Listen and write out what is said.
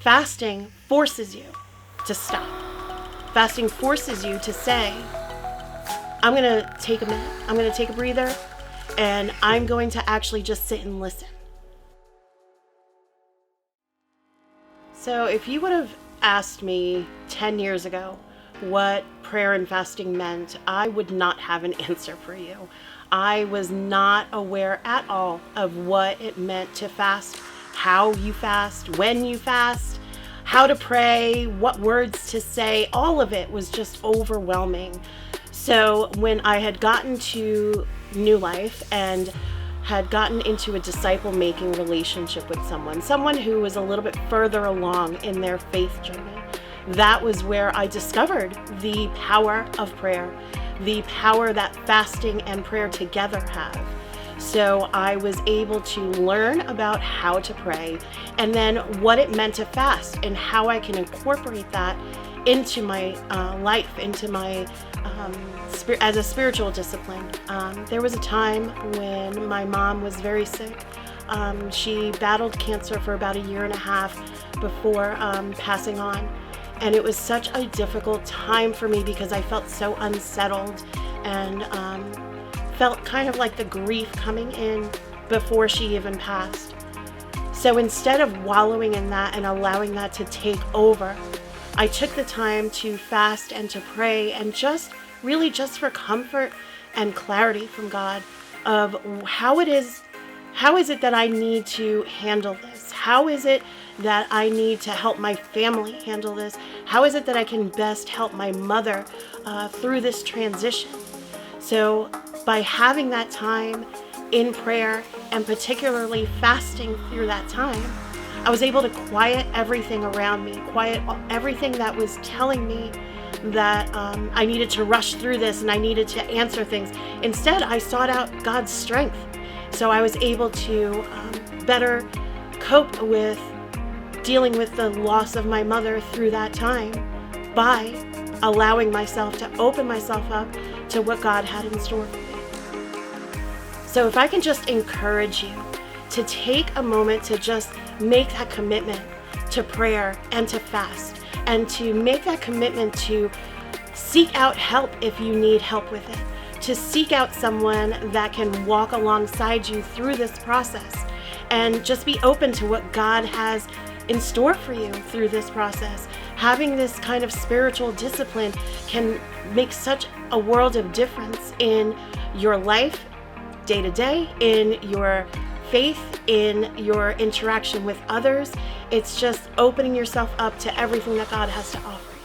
fasting forces you to stop. Fasting forces you to say, I'm going to take a minute, I'm going to take a breather, and I'm going to actually just sit and listen. So if you would have asked me 10 years ago what prayer and fasting meant, I would not have an answer for you. I was not aware at all of what it meant to fast, how you fast, when you fast, how to pray, what words to say. All of it was just overwhelming. So when I had gotten to New Life and had gotten into a disciple-making relationship with someone who was a little bit further along in their faith journey, that was where I discovered the power of prayer, the power that fasting and prayer together have. So I was able to learn about how to pray and then what it meant to fast and how I can incorporate that into my life, into my as a spiritual discipline. There was a time when my mom was very sick. She battled cancer for about 1.5 years before passing on. And it was such a difficult time for me because I felt so unsettled and felt kind of like the grief coming in before she even passed. So instead of wallowing in that and allowing that to take over, I took the time to fast and to pray and just for comfort and clarity from God of how is it that I need to handle this? How is it that I need to help my family handle this? How is it that I can best help my mother through this transition? So by having that time in prayer and particularly fasting through that time, I was able to quiet everything around me, quiet everything that was telling me that I needed to rush through this and I needed to answer things. Instead, I sought out God's strength. So I was able to better cope with dealing with the loss of my mother through that time by allowing myself to open myself up to what God had in store for me. So if I can just encourage you to take a moment to just make that commitment to prayer and to fast, and to make that commitment to seek out help if you need help with it, to seek out someone that can walk alongside you through this process, and just be open to what God has in store for you through this process. Having this kind of spiritual discipline can make such a world of difference in your life, day to day, in your faith, in your interaction with others. It's just opening yourself up to everything that God has to offer.